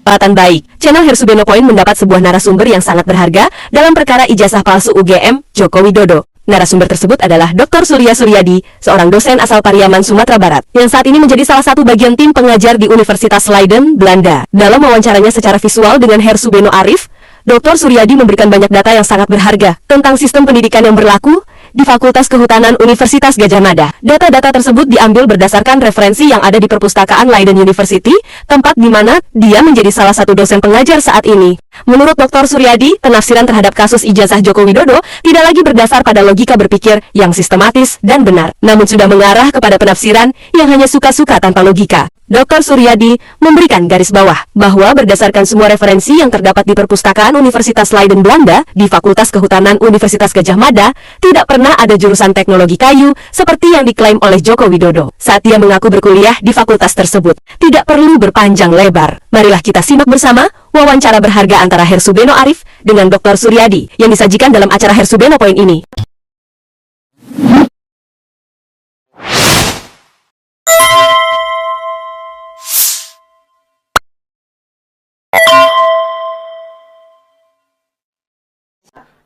Kesempatan baik, channel Hersubeno Point mendapat sebuah narasumber yang sangat berharga dalam perkara ijazah palsu UGM Joko Widodo. Narasumber tersebut adalah Dr. Surya Suryadi, seorang dosen asal Pariaman, Sumatera Barat, yang saat ini menjadi salah satu bagian tim pengajar di Universitas Leiden, Belanda. Dalam wawancaranya secara visual dengan Hersubeno Arif, Dr. Suryadi memberikan banyak data yang sangat berharga tentang sistem pendidikan yang berlaku di Fakultas Kehutanan Universitas Gadjah Mada. Data-data tersebut diambil berdasarkan referensi yang ada di perpustakaan Leiden University, tempat di mana dia menjadi salah satu dosen pengajar saat ini. Menurut Dr. Suryadi, penafsiran terhadap kasus ijazah Joko Widodo tidak lagi berdasar pada logika berpikir yang sistematis dan benar, namun sudah mengarah kepada penafsiran yang hanya suka-suka tanpa logika. Dr. Suryadi memberikan garis bawah bahwa berdasarkan semua referensi yang terdapat di perpustakaan Universitas Leiden Belanda di Fakultas Kehutanan Universitas Gadjah Mada, tidak pernah ada jurusan teknologi kayu seperti yang diklaim oleh Joko Widodo saat dia mengaku berkuliah di fakultas tersebut. Tidak perlu berpanjang lebar. Marilah kita simak bersama wawancara berharga antara Hersubeno Arif dengan Dr. Suryadi yang disajikan dalam acara Hersubeno Point ini.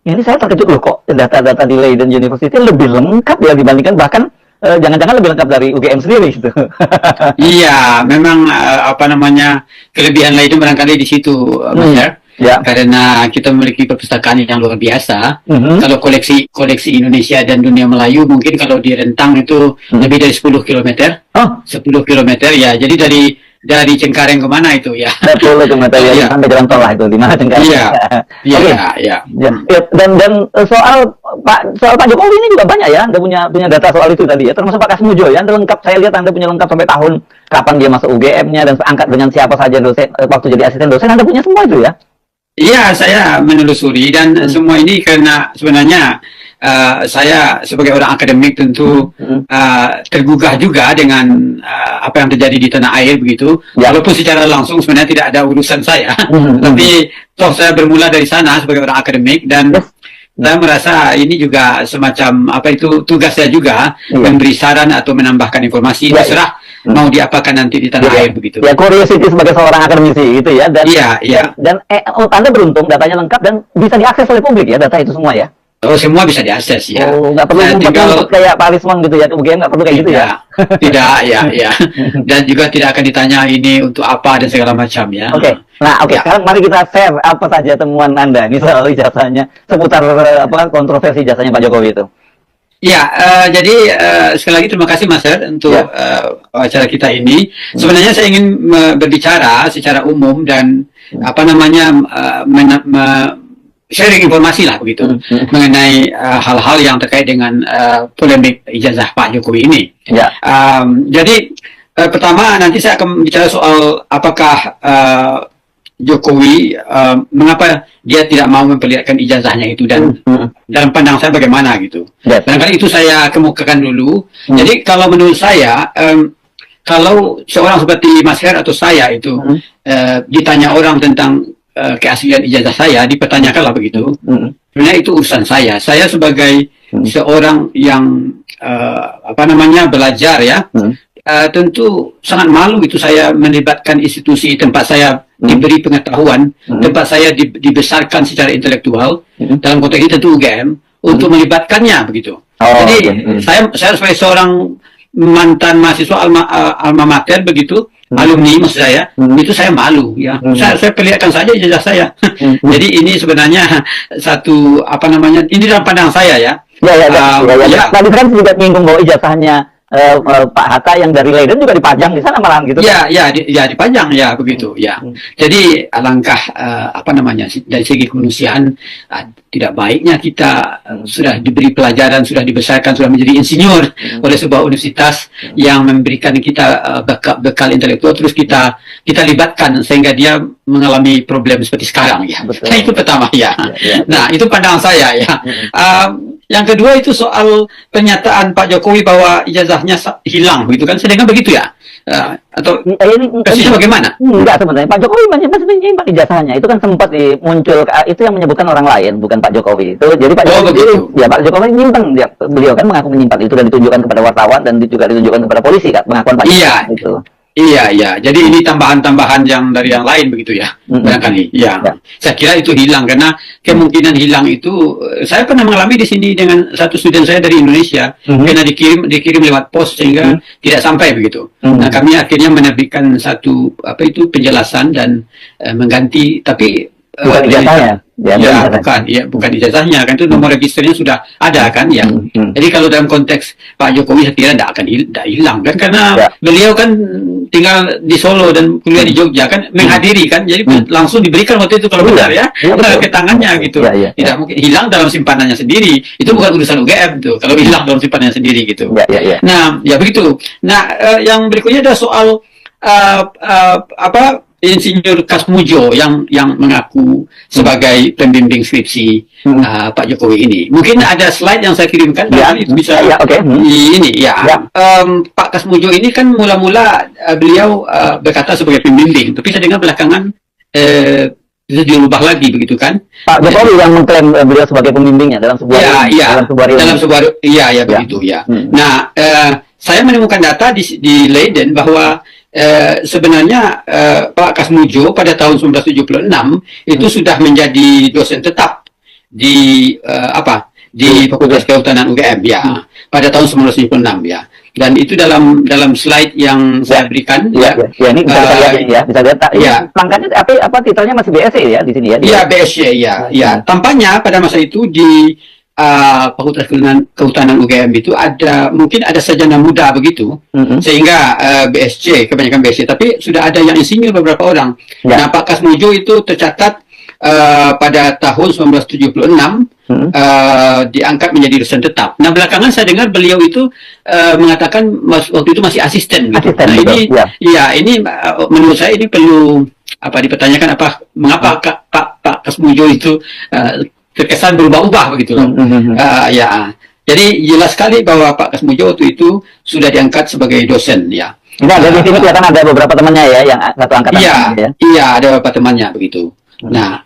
Ini saya terkejut loh kok data-data di Leiden University lebih lengkap ya dibandingkan bahkan jangan-jangan lebih lengkap dari UGM sendiri gitu. Iya, memang apa namanya kelebihan Leiden barangkali di situ, Mas ya. Ya. Karena kita memiliki perpustakaan yang luar biasa. Kalau koleksi Indonesia dan dunia Melayu mungkin kalau di rentang itu lebih dari 10 km. Oh, 10 km ya. Jadi dari Cengkareng kemana itu ya? 10 km ya, sampai jalan tol lah itu di mana Cengkareng. Iya. Iya, iya. Dan soal Pak Jokowi ini juga banyak ya. Anda punya data soal itu tadi ya. Termasuk Pak Kasmujo ya. Anda lengkap, saya lihat Anda punya lengkap sampai tahun kapan dia masuk UGM-nya dan angkat dengan siapa saja dosen waktu jadi asisten dosen. Anda punya semua itu ya? Iya, saya menelusuri dan semua ini karena sebenarnya saya sebagai orang akademik tentu tergugah juga dengan apa yang terjadi di tanah air begitu. Walaupun secara langsung sebenarnya tidak ada urusan saya, tapi toh saya bermula dari sana sebagai orang akademik dan saya merasa ini juga semacam apa itu tugas saya juga memberi saran atau menambahkan informasi terserah mau diapakan nanti di tanah air begitu. Ya, curiosity sebagai seorang akademisi itu ya. Dan dan Anda beruntung datanya lengkap dan bisa diakses oleh publik ya data itu semua ya. Oh, semua bisa diakses ya. Oh, nggak perlu tinggal kayak Pak Rismon gitu ya, UGM nggak perlu kayak gitu ya. Tidak, ya. Dan juga tidak akan ditanya ini untuk apa dan segala macam ya. Oke. Nah, sekarang mari kita share apa saja temuan Anda ini soal ijazahnya seputar kontroversi ijazahnya Pak Jokowi itu. Ya, jadi sekali lagi terima kasih Mas Her untuk acara kita ini. Sebenarnya saya ingin berbicara secara umum dan apa namanya sharing informasi lah begitu mengenai hal-hal yang terkait dengan polemik ijazah Pak Jokowi ini. Jadi pertama nanti saya akan bicara soal apakah Jokowi mengapa dia tidak mau memperlihatkan ijazahnya itu dan dalam pandang saya bagaimana gitu. Barangkali itu saya kemukakan dulu. Jadi kalau menurut saya kalau seorang seperti Mas Her atau saya itu ditanya orang tentang keaslian ijazah saya, dipertanyakanlah begitu. Sebenarnya itu urusan saya. Saya sebagai seorang yang apa namanya belajar ya, tentu sangat malu itu saya melibatkan institusi tempat saya diberi pengetahuan, tempat saya dibesarkan secara intelektual, dalam konteks ini tentu UGM, untuk melibatkannya begitu. Jadi saya sebagai seorang mantan mahasiswa alma mater begitu, alumni maksud saya, itu saya malu ya. Saya perlihatkan saja ijazah saya. Jadi ini sebenarnya satu apa namanya, ini dalam pandang saya ya. Tadi kan juga menyinggung bahwa ijazahnya Pak Hatta yang dari Leiden juga dipajang di sana malahan gitu. Ya dipajang ya begitu ya. Jadi alangkah apa namanya dari segi kemanusiaan tidak baiknya kita sudah diberi pelajaran, sudah dibesarkan, sudah menjadi insinyur oleh sebuah universitas yang memberikan kita bekal intelektual terus kita libatkan sehingga dia mengalami problem seperti sekarang ya. Nah, itu pertama ya. Nah, itu pandangan saya ya. Yang kedua itu soal pernyataan Pak Jokowi bahwa ijazahnya hilang, begitu kan? Sedangkan begitu ya? Atau persisnya bagaimana? Enggak sebenarnya. Pak Jokowi menyimpan ijazahnya. Itu kan sempat muncul, itu yang menyebutkan orang lain, bukan Pak Jokowi. Itu jadi Pak Jokowi, Pak Jokowi menyimpan, beliau kan mengaku menyimpan itu dan ditunjukkan kepada wartawan dan juga ditunjukkan kepada polisi kan, pengakuan Pak Jokowi itu. Iya, iya. Jadi ini tambahan-tambahan yang dari yang lain begitu ya, barangkali. Ya, saya kira itu hilang karena kemungkinan hilang itu saya pernah mengalami di sini dengan satu student saya dari Indonesia karena dikirim lewat pos sehingga tidak sampai begitu. Nah, kami akhirnya menerbitkan satu penjelasan dan mengganti, tapi bukan ijazahnya. Bukan ijazahnya kan, itu nomor registernya sudah ada kan ya. Jadi kalau dalam konteks Pak Jokowi saya kira tidak akan hilang kan, karena beliau kan tinggal di Solo dan kuliah di Jogja kan, menghadiri kan, jadi langsung diberikan waktu itu kalau benar ya, ke tangannya gitu. Tidak mungkin hilang dalam simpanannya sendiri, itu bukan urusan UGM tuh kalau hilang dalam simpanannya sendiri gitu. Nah ya begitu. Nah yang berikutnya ada soal Insinyur Kasmujo yang mengaku sebagai pembimbing skripsi Pak Jokowi ini. Mungkin ada slide yang saya kirimkan, itu bisa ini ya. Pak Kasmujo ini kan mula-mula beliau berkata sebagai pembimbing, tapi saya dengar belakangan bisa dirubah lagi begitu kan? Pak Jokowi yang mengklaim beliau sebagai pembimbingnya dalam sebuah begitu ya. Nah, saya menemukan data di Leiden bahwa sebenarnya Pak Kasmujo pada tahun 1976 itu sudah menjadi dosen tetap di Fakultas Kehutanan UGM ya, pada tahun 1976 ya. Dan itu dalam slide yang saya berikan ini bisa lihat bisa lihat pangkatnya apa titelnya masih BSc ya di sini ya. Iya, BSc ya. Tampaknya pada masa itu di Fakultas Kehutanan UGM itu mungkin ada sarjana muda begitu, sehingga BSc, kebanyakan BSc, tapi sudah ada yang insinyur beberapa orang. Nah, Pak Kasmujo itu tercatat pada tahun 1976 diangkat menjadi dosen tetap. Nah, belakangan saya dengar beliau itu mengatakan waktu itu masih asisten gitu. Nah, ini menurut saya ini perlu dipertanyakan mengapa Pak Kasmujo itu terkesan berubah-ubah begitu loh. Jadi jelas sekali bahwa Pak Kasmujo waktu itu sudah diangkat sebagai dosen ya. Ini ada di sini kelihatan ada beberapa temannya ya yang satu angkatan. Iya, ada beberapa temannya begitu. Nah,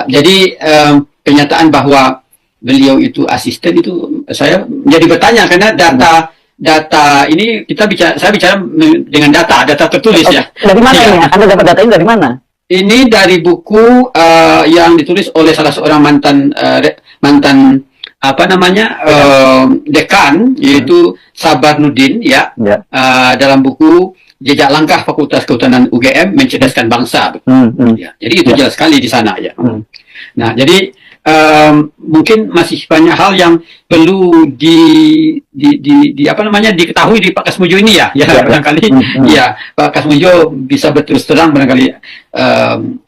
jadi pernyataan bahwa beliau itu asisten itu saya jadi bertanya karena data ini saya bicara dengan data tertulis ya. Dari mana ini? Anda dapat data ini dari mana? Ini dari buku yang ditulis oleh salah seorang mantan dekan, yaitu Sabar Nudin ya. Dalam buku Jejak Langkah Fakultas Kehutanan UGM Mencerdaskan Bangsa. Ya, jadi itu jelas sekali di sana ya. Nah, jadi mungkin masih banyak hal yang perlu diketahui di Pak Kasmujo ini ya. Barangkali Pak Kasmujo bisa berterus terang barangkali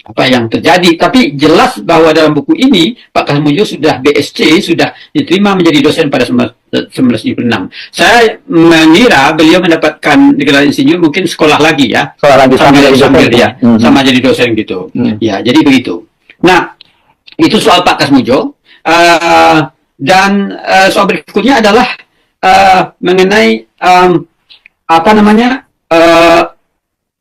apa yang terjadi, tapi jelas bahwa dalam buku ini Pak Kasmujo sudah BSc, sudah diterima menjadi dosen pada 1976. Saya mengira beliau mendapatkan gelar insinyur mungkin sekolah lagi ya. Sama jadi dosen gitu. Ya, jadi begitu. Nah, itu soal Pak Kasmujo. Dan soal berikutnya adalah mengenai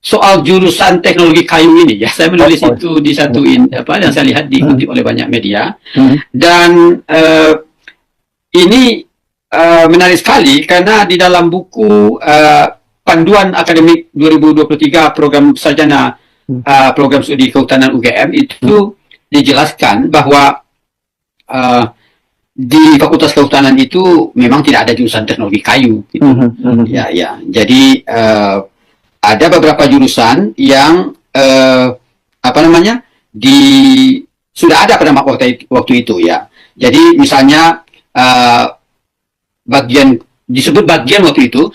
soal jurusan teknologi kayu ini ya. Saya menulis itu di satu yang saya lihat diikuti oleh banyak media. Dan ini menarik sekali karena di dalam buku Panduan Akademik 2023 Program Sarjana Program Studi Kehutanan UGM itu dijelaskan bahwa di Fakultas Kehutanan itu memang tidak ada jurusan teknologi kayu gitu. Jadi ada beberapa jurusan yang sudah ada pada waktu itu ya. Jadi misalnya disebut bagian waktu itu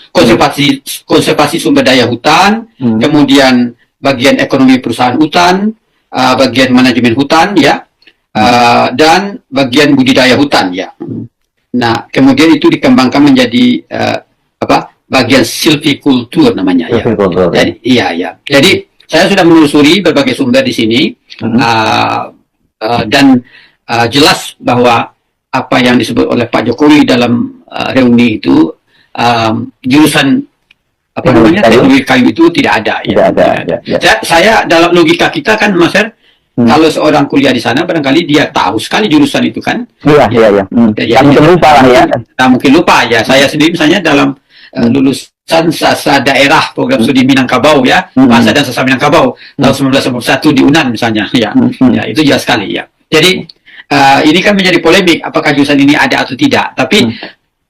konservasi sumber daya hutan, kemudian bagian ekonomi perusahaan hutan, bagian manajemen hutan ya, dan bagian budidaya hutan ya. Nah, kemudian itu dikembangkan menjadi bagian silvikultur namanya ya. Jadi Jadi saya sudah menelusuri berbagai sumber di sini dan jelas bahwa apa yang disebut oleh Pak Jokowi dalam reuni itu jurusan teknologi kayu itu tidak ada ya. Saya dalam logika kita kan Mas Her, kalau seorang kuliah di sana barangkali dia tahu sekali jurusan itu kan. Mungkin lupa lah ya. Mungkin lupa ya. Saya sendiri misalnya dalam lulus Sastra Daerah Program Studi Minangkabau ya, Bahasa dan Sastra Minangkabau tahun 1991 di UNAN misalnya ya. Ya, itu jelas sekali ya. Jadi ini kan menjadi polemik apakah jurusan ini ada atau tidak. Tapi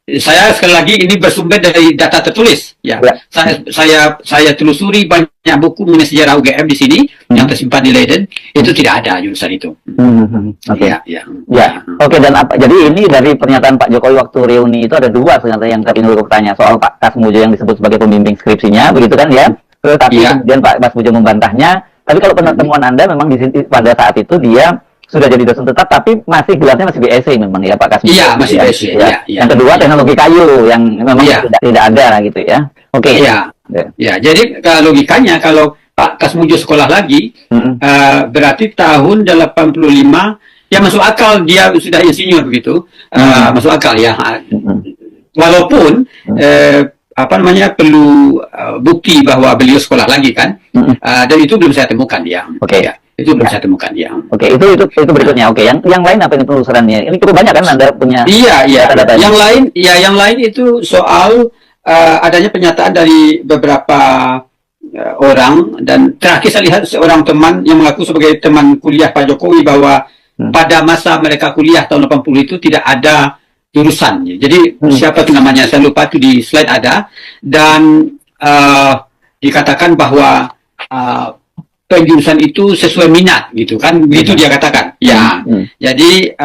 saya sekali lagi ini bersumber dari data tertulis ya. Saya telusuri banyak buku mengenai sejarah UGM di sini yang tersimpan di Leiden, itu tidak ada jurusan itu. Oke. Ya. Oke, dan jadi ini dari pernyataan Pak Jokowi waktu reuni itu ada dua ternyata yang tadi Nurul bertanya soal Pak Kasmujo yang disebut sebagai pembimbing skripsinya, begitu kan ya? Tapi kemudian Pak Kasmujo membantahnya. Tapi kalau temuan Anda memang di sini pada saat itu dia sudah jadi dosen tetap, tapi masih gelarnya masih BSc memang ya Pak Kasmujo. Iya, masih BSc. Ya. Yang kedua teknologi kayu yang memang tidak ada gitu ya. Oke. Ya, jadi logikanya kalau Pak Kasmujo sekolah lagi, berarti tahun 85 ya masuk akal dia sudah insinyur begitu, masuk akal ya. Walaupun perlu bukti bahwa beliau sekolah lagi kan, dan itu belum saya temukan ya. Ya. Itu belum saya temukan ya. Oke, itu berikutnya. Oke, yang lain apa ini penelusurannya? Ini cukup banyak kan Anda punya? Iya. Yang lain itu soal adanya pernyataan dari beberapa orang, dan terakhir saya lihat seorang teman yang mengaku sebagai teman kuliah Pak Jokowi bahwa pada masa mereka kuliah tahun 80 itu tidak ada jurusan. Jadi siapa itu namanya? Saya lupa, itu di slide ada, dan dikatakan bahwa penjurusan itu sesuai minat gitu kan, begitu dia katakan ya. Jadi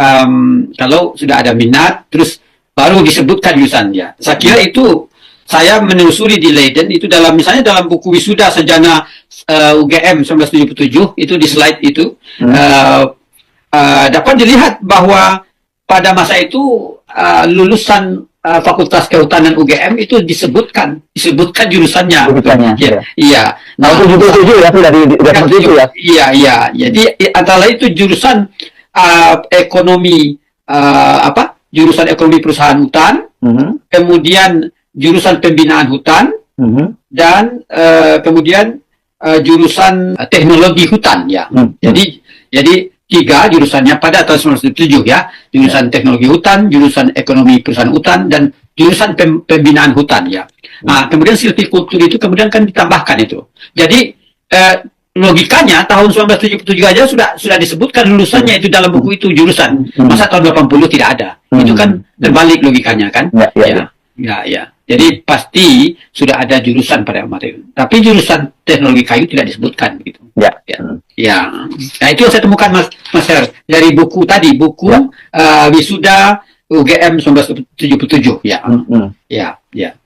kalau sudah ada minat terus baru disebutkan jurusannya. Saya kira itu, saya menelusuri di Leiden itu misalnya dalam buku wisuda sarjana UGM 1977 itu di slide itu dapat dilihat bahwa pada masa itu lulusan Fakultas Kehutanan UGM itu disebutkan jurusannya. Iya. Nah, 77 ya, sudah di ya. Iya. Jadi antara itu jurusan ekonomi jurusan ekonomi perusahaan hutan, kemudian jurusan pembinaan hutan, dan kemudian jurusan teknologi hutan ya. Jadi 3 jurusannya pada tahun 1997 ya, jurusan teknologi hutan, jurusan ekonomi perusahaan hutan, dan jurusan pembinaan hutan ya. Nah, kemudian silvikultur itu kemudian kan ditambahkan itu. Jadi logikanya tahun 1977 aja sudah disebutkan lulusannya itu dalam buku itu jurusan. Masa tahun 80 tidak ada. Itu kan terbalik logikanya kan? Ya. Jadi pasti sudah ada jurusan pada materi. Tapi jurusan teknologi kayu tidak disebutkan begitu. Ya. Nah, itu yang saya temukan Mas Her dari buku tadi, wisuda UGM 1977 ya. Ya.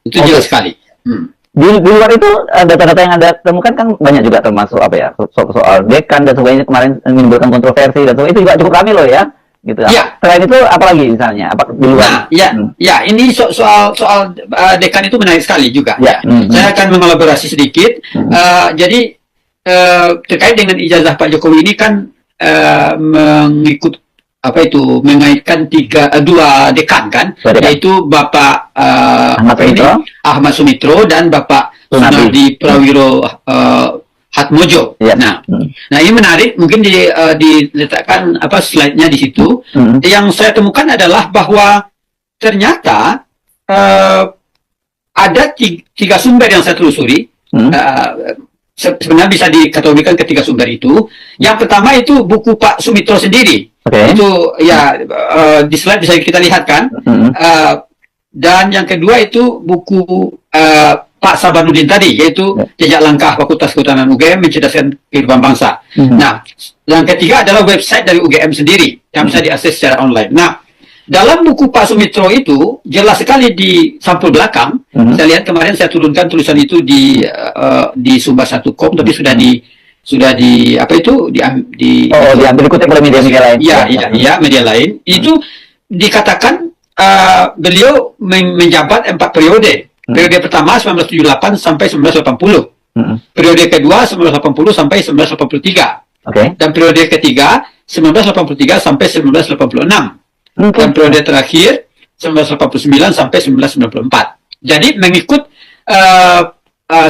Itu jelas sekali. Di luar itu data-data yang Anda temukan kan banyak juga, termasuk soal dekan dan sebagainya kemarin menimbulkan kontroversi dan sebagainya, itu juga cukup ramai loh ya. Gitu. Ya. Selain itu apalagi misalnya di luar? Ya, ini soal dekan itu menarik sekali juga. Saya akan mengelaborasi sedikit. Jadi terkait dengan ijazah Pak Jokowi ini kan mengaitkan 2 dekan kan, yaitu Bapak Ahmad Sumitro dan Bapak Sunardi Prawiro Hatmojo. Nah ini menarik, mungkin diletakkan slide-nya di situ. Yang saya temukan adalah bahwa ternyata ada 3 sumber yang saya telusuri. Sebenarnya bisa dikategorikan ke 3 sumber itu. Yang pertama itu buku Pak Sumitro sendiri. Itu ya di slide bisa kita lihat kan. Dan yang kedua itu buku Pak Sabanuddin tadi, yaitu Jejak Langkah Fakultas Kehutanan UGM Mencerdaskan Kehidupan Bangsa. Nah, yang ketiga adalah website dari UGM sendiri yang bisa diakses secara online. Nah, dalam buku Pak Sumitro itu jelas sekali di sampul belakang. Saya lihat kemarin saya turunkan tulisan itu di Sumber 1.com, tapi sudah diambil kutip oleh media lain. Iya, media lain. Itu dikatakan beliau menjabat 4 periode. Periode pertama 1978 sampai 1980. Periode kedua 1980 sampai 1983. Dan periode ketiga 1983 sampai 1986. Dan periode terakhir 1989 sampai 1994. Jadi mengikut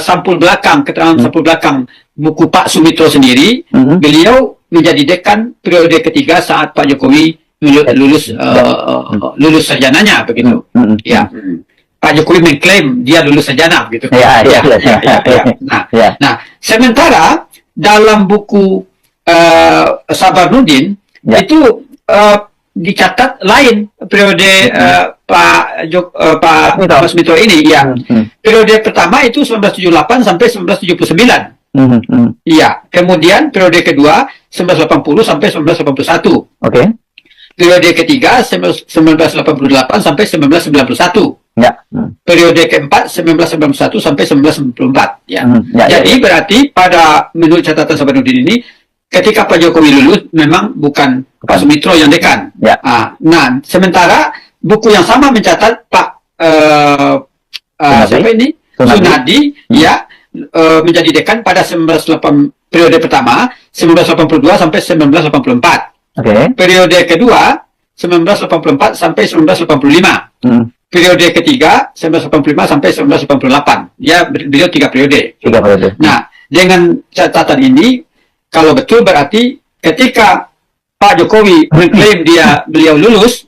sampul belakang, keterangan sampul belakang buku Pak Sumitro sendiri, beliau menjadi dekan periode ketiga saat Pak Jokowi lulus sarjananya begitu. Ya. Pak Jokowi mengklaim dia lulus sarjana gitu. Ya. Nah, sementara dalam buku Sabarudin itu dicatat lain periode Pak Sumitro ini ya. Periode pertama itu 1978 sampai 1979. Iya, kemudian periode kedua 1980 sampai 1981. Oke. Periode ketiga 1988 sampai 1991. Ya. Periode keempat 1991 sampai 1994. Ya. Jadi ya. berarti pada menurut catatan Sabarudin ini, ketika Pak Jokowi lulus memang bukan Pak Sumitro yang dekan. Ya. Nah, sementara buku yang sama mencatat Pak siapa ini? Sunardi ya menjadi dekan pada 1908 periode pertama 1982 sampai 1984. Periode kedua 1984 sampai 1985. Periode ketiga 1985 sampai 1988. Ya, beliau 3 periode. Nah, dengan catatan ini, kalau betul berarti ketika Pak Jokowi mengklaim beliau lulus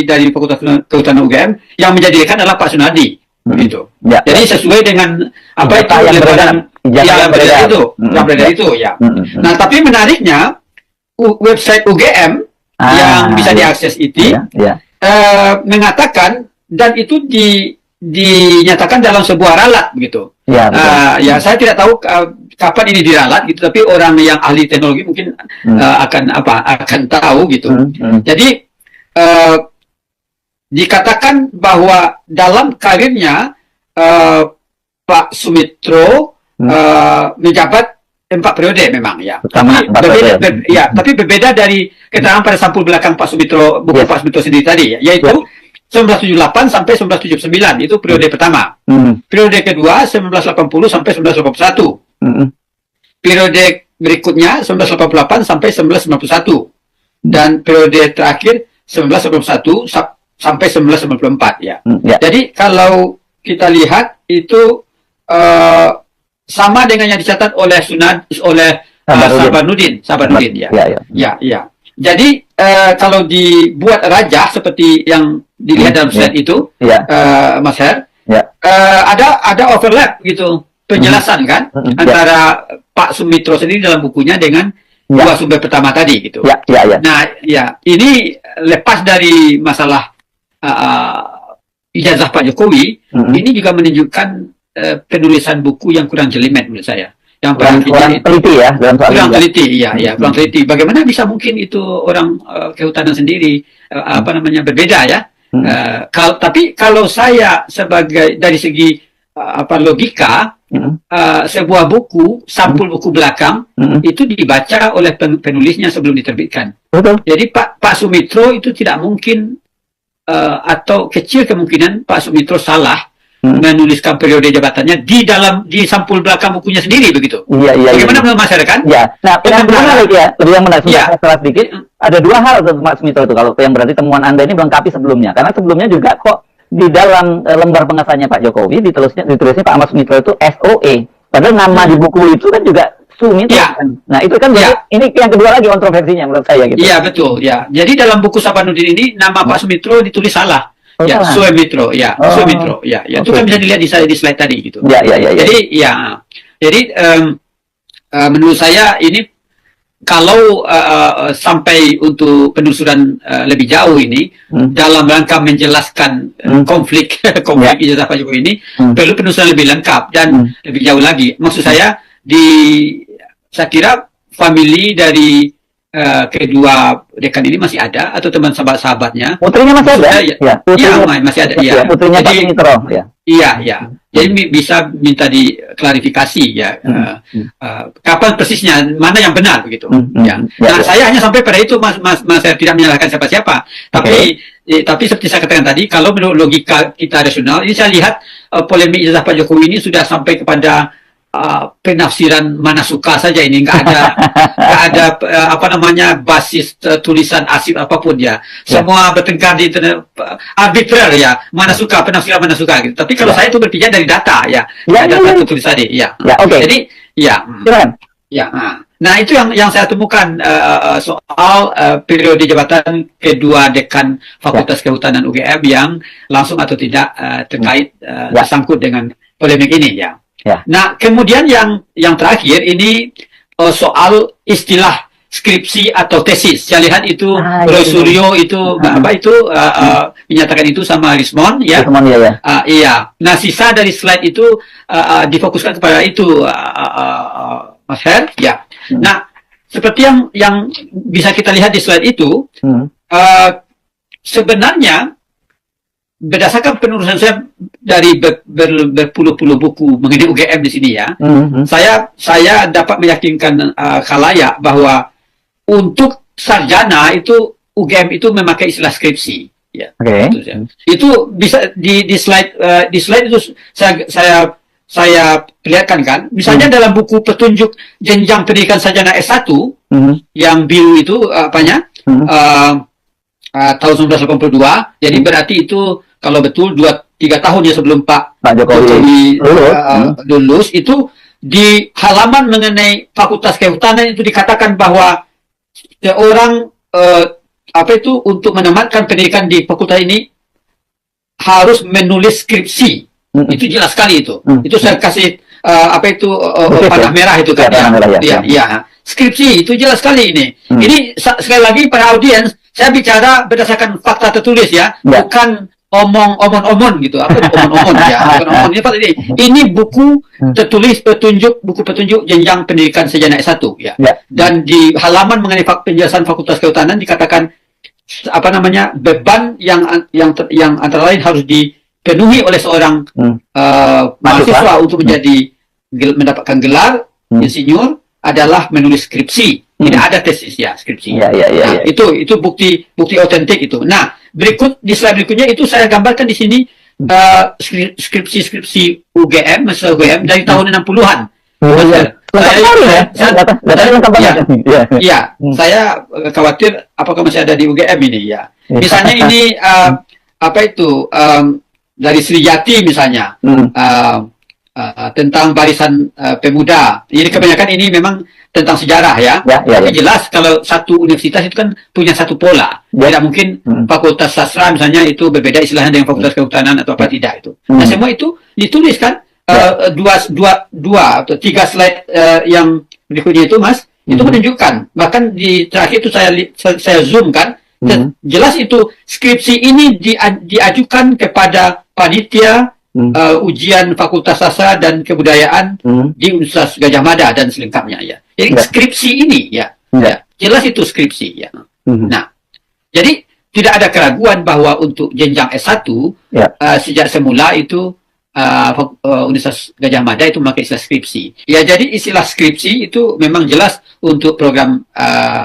dari Fakultas Kehutanan UGM, yang menjadi dekan adalah Pak Sunardi. Gitu. Jadi sesuai dengan apa itu yang beredar itu ya. Nah, tapi menariknya website UGM yang bisa diakses itu mengatakan, dan itu dinyatakan dalam sebuah ralat begitu. Ya, saya tidak tahu kapan ini diralat gitu, tapi orang yang ahli teknologi mungkin akan tahu gitu. Jadi dikatakan bahwa dalam karirnya Pak Sumitro menjabat 4 periode memang ya. Tapi berbeda dari keterangan pada sampul belakang Pak Sumitro, buku Pak Sumitro sendiri tadi ya, yaitu 1978 sampai 1979 itu periode pertama. Periode kedua 1980 sampai 1981. Periode berikutnya 1988 sampai 1991. Dan periode terakhir 1991 sampai 1994 ya. Jadi kalau kita lihat itu sama dengan yang dicatat oleh Sabarudin ya. Jadi kalau dibuat rajah seperti yang dilihat dalam slide itu, Mas Her, ada overlap gitu penjelasan kan antara Pak Sumitro sendiri dalam bukunya dengan dua sumber pertama tadi gitu. Nah, ya ini lepas dari masalah ijazah Pak Jokowi, ini juga menunjukkan penulisan buku yang kurang jelimet menurut saya. Yang kurang teliti ya dalam soal kurang teliti, kurang teliti. Bagaimana bisa mungkin itu orang kehutanan sendiri berbeda ya? Tapi kalau saya sebagai dari segi logika, sebuah buku, sampul buku belakang itu dibaca oleh penulisnya sebelum diterbitkan. Jadi Pak Sumitro itu tidak mungkin atau kecil kemungkinan Pak Sumitro salah menuliskan periode jabatannya di sampul belakang bukunya sendiri begitu. Bagaimana menurut masyarakat? Nah, yang menarik setelah sedikit, ada 2 hal untuk Pak Sumitro itu kalau yang berarti temuan Anda ini melengkapi sebelumnya. Karena sebelumnya juga kok di dalam lembar pengasahannya Pak Jokowi ditulisnya Pak Ahmad Sumitro itu SOE. Padahal nama di buku itu kan juga Sumitro. Nah, itu kan ini yang kedua lagi kontroversinya menurut saya gitu. Iya, betul. Ya. Jadi dalam buku Sabarudin ini nama Pak Sumitro ditulis salah. Sumitro, Sumitro, itu kan bisa dilihat di slide tadi gitu. Jadi menurut saya ini kalau sampai untuk penelusuran lebih jauh ini dalam rangka menjelaskan konflik ijazah Pak Jokowi ini perlu penelusuran lebih lengkap dan lebih jauh lagi. Maksud saya saya kira family dari kedua dekan ini masih ada atau teman sahabat-sahabatnya. Putrinya masih ada? Masih ada. Putrinya Pak Sumitro. Jadi bisa minta diklarifikasi ya. Kapan persisnya, mana yang benar begitu. Nah, saya hanya sampai pada itu, Mas, saya tidak menyalahkan siapa-siapa. Tapi seperti saya katakan tadi, kalau menurut logika kita rasional, ini saya lihat polemik ijazah Pak Jokowi ini sudah sampai kepada penafsiran mana suka saja ini, nggak ada basis tulisan arsip apapun ya. Semua bertengkar di internet, arbitrer ya, mana suka, penafsiran mana suka gitu. Tapi kalau saya itu berpijak dari data ya, data tulis tadi ya. Jadi Nah, itu yang saya temukan soal periode jabatan kedua dekan Fakultas Kehutanan UGM yang langsung atau tidak terkait tersangkut dengan polemik ini ya. Nah, kemudian yang terakhir ini soal istilah skripsi atau tesis. Saya lihat itu Roy Suryo itu menyatakan itu sama Rismon ya. Iya. Nah, sisa dari slide itu difokuskan kepada itu Mas Her ya. Nah, seperti yang bisa kita lihat di slide itu, sebenarnya berdasarkan penelusuran saya dari berpuluh-puluh buku mengenai UGM di sini ya, saya dapat meyakinkan khalayak bahwa untuk sarjana itu UGM itu memakai istilah skripsi. Ya, itu bisa di slide itu saya perlihatkan kan, misalnya dalam buku petunjuk jenjang pendidikan sarjana S1 yang biru itu tahun 1982, jadi berarti itu kalau betul 2-3 tahun ya sebelum Pak Jokowi lulus, itu di halaman mengenai Fakultas Kehutanan itu dikatakan bahwa seorang untuk menamatkan pendidikan di fakultas ini harus menulis skripsi. Itu jelas sekali itu. Itu saya kasih panah merah itu kan. Ya. Skripsi itu jelas sekali ini. Ini sekali lagi para audiens, saya bicara berdasarkan fakta tertulis ya, bukan omong-omong gitu. Omong-omong ya. Ini buku tertulis buku petunjuk jenjang pendidikan sarjana S1 ya. Dan di halaman mengenai penjelasan Fakultas Kehutanan dikatakan beban yang antara lain harus dipenuhi oleh seorang mahasiswa untuk mendapatkan gelar insinyur adalah menulis skripsi. Tidak ada tesis ya, skripsi. Itu bukti otentik itu. Nah, di slide berikutnya itu saya gambarkan di sini skripsi UGM, mahasiswa UGM dari tahun 60-an. Saya khawatir apakah masih ada di UGM ini ya. Misalnya ini dari Srijati misalnya tentang barisan pemuda. Ini kebanyakan ini memang tentang sejarah ya. Tapi jelas kalau satu universitas itu kan punya satu pola. Tidak mungkin Fakultas Sastra misalnya itu berbeda istilahnya dengan Fakultas Kehutanan atau apa tidak itu. Nah, semua itu ditulis kan dua atau 3 slide yang berikutnya itu Mas, itu menunjukkan. Bahkan di terakhir itu saya zoom kan. Jelas itu skripsi ini diajukan kepada panitia ujian Fakultas Sastra dan Kebudayaan di Universitas Gadjah Mada dan selengkapnya ya. Jadi skripsi ini ya, jelas itu skripsi ya. Nah, jadi tidak ada keraguan bahwa untuk jenjang S1 sejak semula itu Universitas Gadjah Mada itu memakai istilah skripsi. Ya, jadi istilah skripsi itu memang jelas untuk program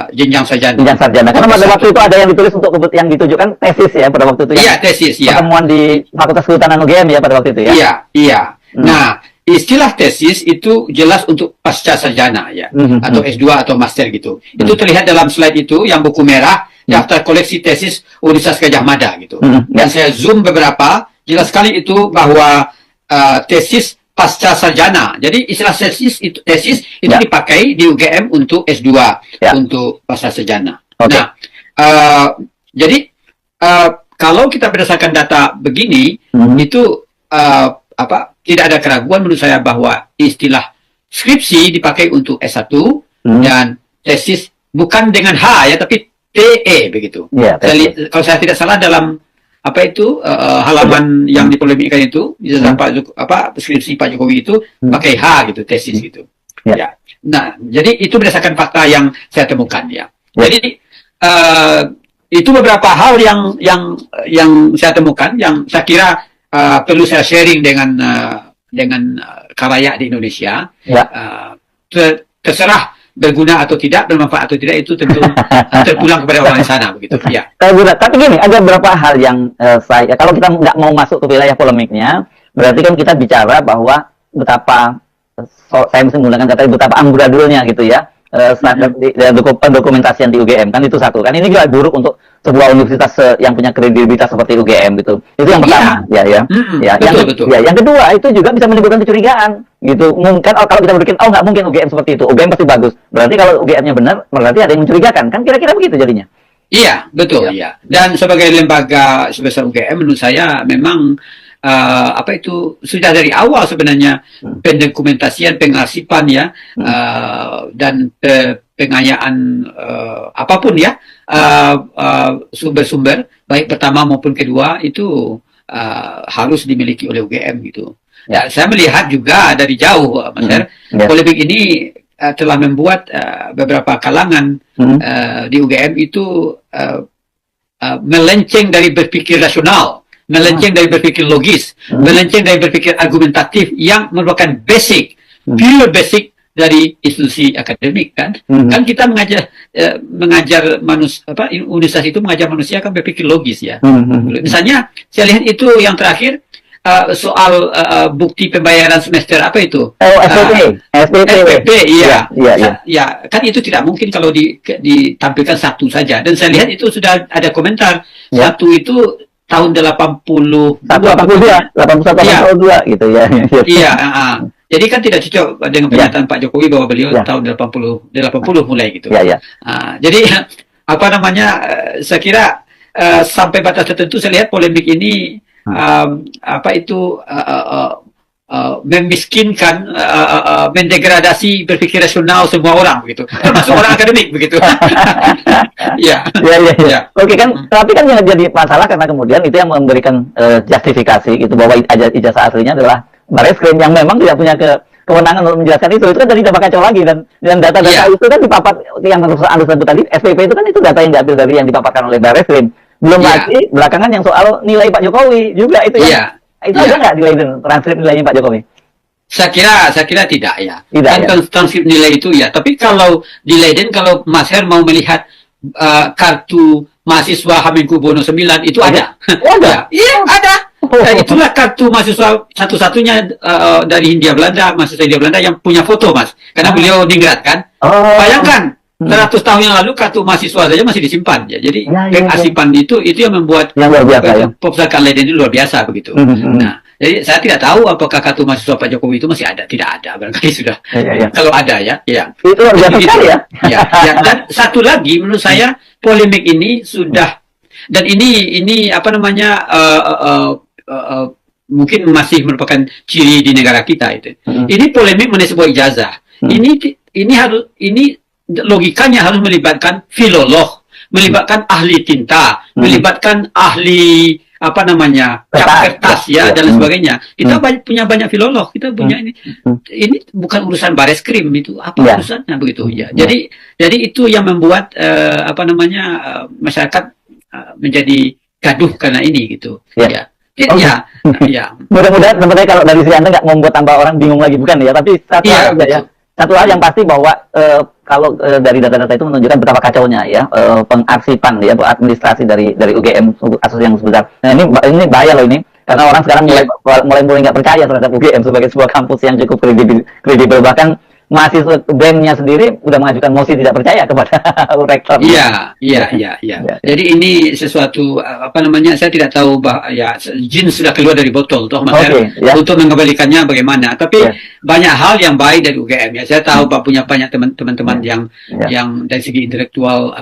jenjang sarjana. Karena pada waktu itu ada yang ditulis untuk yang ditujukan tesis ya pada waktu itu ya. Iya, tesis ya. Pertemuan di Fakultas Kehutanan UGM ya pada waktu itu ya. Iya. Nah, istilah tesis itu jelas untuk pasca sarjana ya, atau S2 atau master gitu. Itu terlihat dalam slide itu yang buku merah, daftar koleksi tesis Universitas Gadjah Mada gitu. Dan saya zoom beberapa, jelas sekali itu bahwa tesis pasca sarjana. Jadi istilah tesis itu dipakai di UGM untuk S2 untuk pasca sarjana. Nah, jadi kalau kita berdasarkan data begini, itu tidak ada keraguan menurut saya bahwa istilah skripsi dipakai untuk S1 dan tesis bukan dengan H ya, tapi TE begitu. Kalau saya tidak salah dalam halaman yang dipolemikkan itu skripsi Pak Jokowi itu pakai H gitu, tesis gitu. Ya. Nah, jadi itu berdasarkan fakta yang saya temukan ya. Jadi itu beberapa hal yang saya temukan yang saya kira perlu saya sharing dengan khalayak di Indonesia. Terserah berguna atau tidak, bermanfaat atau tidak, itu tentu terpulang kepada orang di sana begitu ya. Tapi gini, ada beberapa hal yang kalau kita nggak mau masuk ke wilayah polemiknya, berarti kan kita bicara bahwa betapa saya mesti menggunakan kata betapa amburadulnya gitu ya. Dokumentasian di UGM kan itu satu kan, ini juga buruk untuk sebuah universitas yang punya kredibilitas seperti UGM gitu. Itu yang pertama betul. Yang kedua itu juga bisa menimbulkan kecurigaan gitu. Mungkin kalau kita berpikir, oh nggak mungkin UGM seperti itu, UGM pasti bagus. Berarti kalau UGM-nya benar, berarti ada yang mencurigakan, kan kira-kira begitu jadinya. Iya, betul, iya. Dan sebagai lembaga sebesar UGM, menurut saya memang apa itu sudah dari awal sebenarnya pendokumentasian, pengarsipan ya, dan pengayaan apapun ya, sumber-sumber baik pertama maupun kedua itu harus dimiliki oleh UGM gitu. Ya, saya melihat juga dari jauh, Mas Her, polemik ini telah membuat beberapa kalangan di UGM itu melenceng dari berpikir rasional, melenceng dari berpikir logis, melenceng dari berpikir argumentatif yang merupakan basic, pure basic dari institusi akademik kan. Kan kita mengajar universitas itu mengajar manusia kan berpikir logis ya. Misalnya saya lihat itu yang terakhir soal bukti pembayaran semester apa itu? SPP, iya. Ya, kan itu tidak mungkin kalau ditampilkan satu saja. Dan saya lihat itu sudah ada komentar satu itu tahun 82 gitu ya. Iya, jadi kan tidak cocok dengan pernyataan Pak Jokowi bahwa beliau tahun 80 mulai gitu. Jadi apa namanya? Saya kira sampai batas tertentu saya lihat polemik ini memiskinkan, mendegradasi berpikir rasional semua orang begitu, termasuk orang akademik begitu. Ya. Oke kan, tapi kan yang jadi masalah karena kemudian itu yang memberikan justifikasi gitu bahwa ijazah aslinya adalah Bareskrim yang memang tidak punya kewenangan untuk menjelaskan itu kan tadi dapat kacau lagi dan data-data itu kan dipapat yang Anda sebut tadi SPP itu kan itu data yang diambil dari yang dipaparkan oleh Bareskrim. Belum lagi belakangan yang soal nilai Pak Jokowi juga itu ya. Itu ada nggak di Leiden transkrip nilainya Pak Jokowi? Saya kira tidak ya. Transkrip nilai itu ya. Tapi kalau di Leiden kalau Mas Her mau melihat kartu mahasiswa Hamengkubuwono 9 itu ada. Iya ada. Dan itulah kartu mahasiswa satu-satunya dari Hindia Belanda, mahasiswa Hindia Belanda yang punya foto Mas. Karena beliau ningrat kan. Bayangkan 100 tahun yang lalu kartu mahasiswa saja masih disimpan ya. Jadi pengasipan itu yang membuat yang luar biasa perpustakaan Leiden ini luar biasa begitu. Nah, jadi saya tidak tahu apakah kartu mahasiswa Pak Jokowi itu masih ada. Tidak ada, barangkali sudah. Kalau ada ya. Itu luar biasa sekali ya. Dan satu lagi menurut saya polemik ini sudah, dan ini apa namanya mungkin masih merupakan ciri di negara kita itu. Ini polemik mengenai sebuah ijazah. Ini logikanya harus melibatkan filolog, melibatkan ahli tinta, melibatkan ahli apa namanya kertas ya dan sebagainya. Kita punya banyak filolog, kita punya ini bukan urusan Bareskrim itu urusannya begitu ya. Jadi itu yang membuat apa namanya masyarakat menjadi gaduh karena ini gitu. Mudah-mudahan sebenarnya kalau dari sisi Anda nggak membuat tambah orang bingung lagi bukan ya, tapi satu hal yang pasti bahwa kalau dari data-data itu menunjukkan betapa kacaunya ya pengarsipan ya administrasi dari UGM kasus yang sebesar. Nah ini bahaya loh ini karena orang sekarang mulai nggak percaya terhadap UGM sebagai sebuah kampus yang cukup kredibel bahkan mahasiswa BEM-nya sendiri udah mengajukan mosi tidak percaya kepada rektor. Iya. Jadi ini sesuatu apa namanya saya tidak tahu jin sudah keluar dari botol toh Mas untuk mengembalikannya bagaimana. Tapi banyak hal yang baik dari UGM ya. Saya tahu Pak punya banyak teman-teman yang dari segi intelektual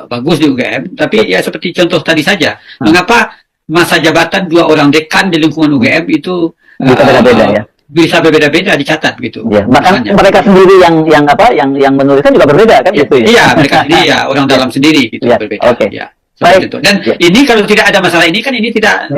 bagus di UGM. Tapi ya seperti contoh tadi saja. Mengapa masa jabatan 2 orang dekan di lingkungan UGM itu beda-beda ya. Bisa berbeda-beda dicatat gitu. Ya, bahkan mereka sendiri yang menuliskan juga berbeda kan gitu ya. Iya, mereka sendiri orang dalam sendiri gitu berbeda. Ya. Baik. Itu. Dan ini kalau tidak ada masalah ini kan ini tidak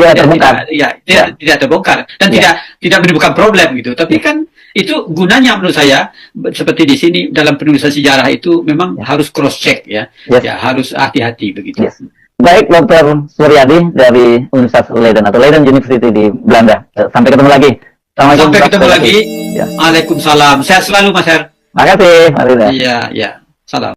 terbongkar dan tidak menimbulkan problem gitu. Tapi kan itu gunanya menurut saya seperti di sini dalam penulisan sejarah itu memang harus cross check ya. Ya harus hati-hati begitu. Baik, Dr. Suryadi dari Universitas Leiden atau Leiden University di Belanda. Sampai ketemu lagi. Sampai ketemu lagi. Waalaikumsalam. Sehat selalu Mas Her. Makasih. Iya. Salam.